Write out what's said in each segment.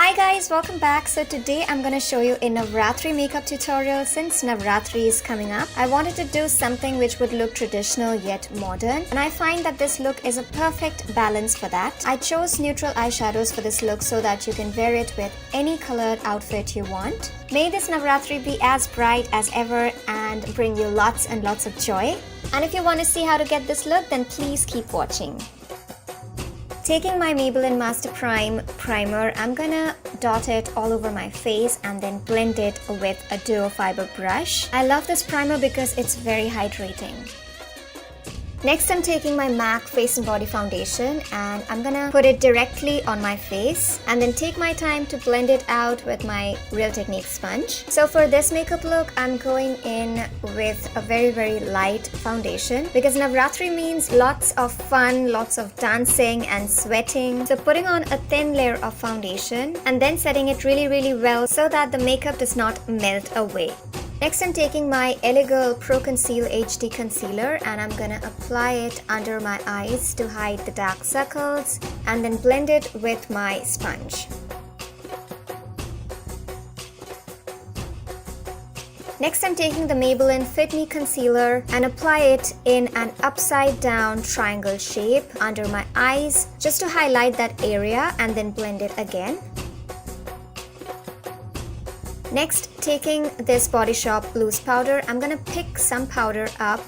Hi guys, welcome back. So today I'm gonna show you a Navratri makeup tutorial. Since Navratri is coming up, I wanted to do something which would look traditional yet modern, and I find that this look is a perfect balance for that. I chose neutral eyeshadows for this look so that you can wear it with any colored outfit you want. May this Navratri be as bright as ever and bring you lots and lots of joy. And if you want to see how to get this look, then please keep watching. Taking my Maybelline Master Prime primer, I'm gonna dot it all over my face and then blend it with a duo fiber brush. I love this primer because it's very hydrating. Next, I'm taking my MAC Face and Body Foundation and I'm gonna put it directly on my face and then take my time to blend it out with my Real Technique sponge. So for this makeup look, I'm going in with a very light foundation because Navratri means lots of fun, lots of dancing and sweating. So putting on a thin layer of foundation and then setting it really well so that the makeup does not melt away. Next, I'm taking my Illuminate Pro Conceal HD Concealer and I'm gonna apply it under my eyes to hide the dark circles and then blend it with my sponge. Next, I'm taking the Maybelline Fit Concealer and apply it in an upside down triangle shape under my eyes just to highlight that area and then blend it again. Next, taking this Body Shop loose powder, I'm gonna pick some powder up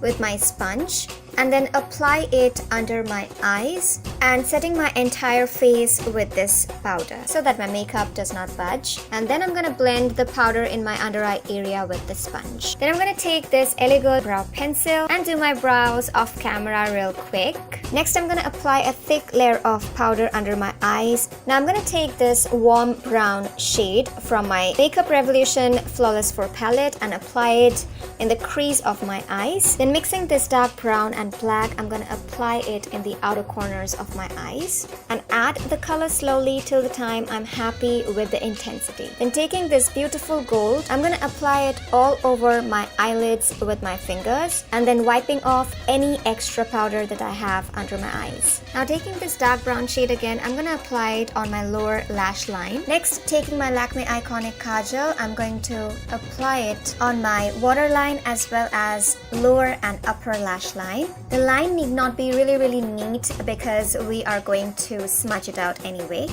with my sponge and then apply it under my eyes and setting my entire face with this powder so that my makeup does not budge. And then I'm gonna blend the powder in my under eye area with the sponge. Then I'm gonna take this Illuminate brow pencil and do my brows off camera real quick. Next, I'm gonna apply a thick layer of powder under my eyes. Now I'm gonna take this warm brown shade from my Makeup Revolution Flawless 4 palette and apply it in the crease of my eyes. Then mixing this dark brown and black, I'm gonna apply it in the outer corners of my eyes and add the color slowly till the time I'm happy with the intensity. Then taking this beautiful gold, I'm gonna apply it all over my eyelids with my fingers and then wiping off any extra powder that I have under my eyes. Now taking this dark brown shade again, I'm gonna apply it on my lower lash line. Next, taking my Lakme Eyeconic kajal, I'm going to apply it on my waterline as well as lower and upper lash line. The line need not be really neat because we are going to smudge it out anyway.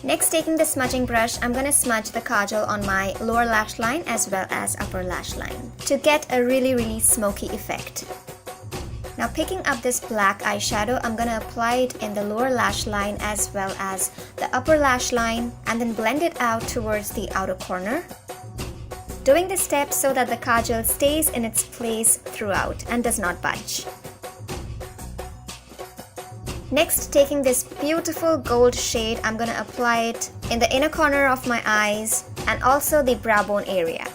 Next, taking the smudging brush, I'm gonna smudge the kajal on my lower lash line as well as upper lash line to get a really smoky effect. Now picking up this black eyeshadow, I'm gonna apply it in the lower lash line as well as the upper lash line and then blend it out towards the outer corner. Doing this step so that the kajal stays in its place throughout and does not budge. Next, taking this beautiful gold shade, I'm gonna apply it in the inner corner of my eyes and also the brow bone area.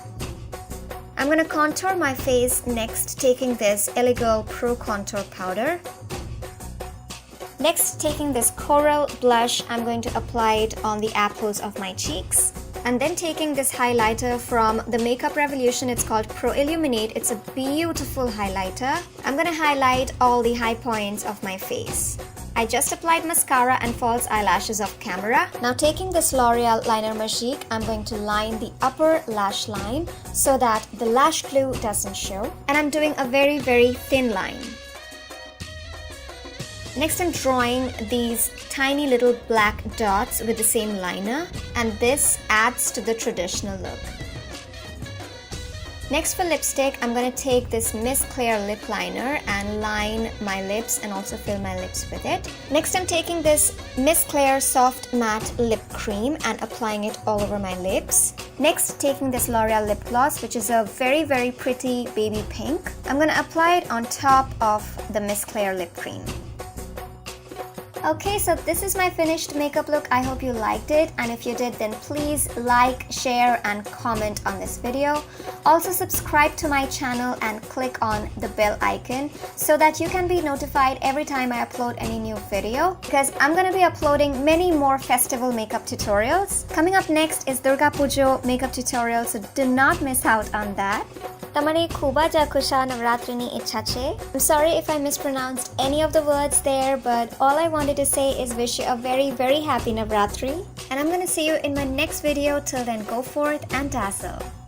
I'm gonna contour my face next, taking this Illuminate Pro Contour Powder. Next, taking this coral blush, I'm going to apply it on the apples of my cheeks. And then taking this highlighter from the Makeup Revolution, it's called Pro Illuminate. It's a beautiful highlighter. I'm gonna highlight all the high points of my face. I just applied mascara and false eyelashes off camera. Now taking this Loreal Liner Magique, I'm going to line the upper lash line so that the lash glue doesn't show. And I'm doing a very thin line. Next, I'm drawing these tiny little black dots with the same liner, and this adds to the traditional look. Next, for lipstick, I'm going to take this Miss Claire lip liner and line my lips and also fill my lips with it. Next, I'm taking this Miss Claire Soft Matte Lip Cream and applying it all over my lips. Next, taking this Loreal lip gloss, which is a very pretty baby pink. I'm going to apply it on top of the Miss Claire lip cream. Okay, so this is my finished makeup look. I hope you liked it, and if you did, then please like, share and comment on this video. Also subscribe to my channel and click on the bell icon so that you can be notified every time I upload any new video, because I'm gonna be uploading many more festival makeup tutorials. Coming up next is Durga Pujo makeup tutorial, so do not miss out on that. Tamari Kuba Jakusha Navratrini Ichache. I'm sorry if I mispronounced any of the words there, but all I wanted here to say is wish you a very happy Navratri. And I'm gonna see you in my next video. Till then, go forth and dazzle.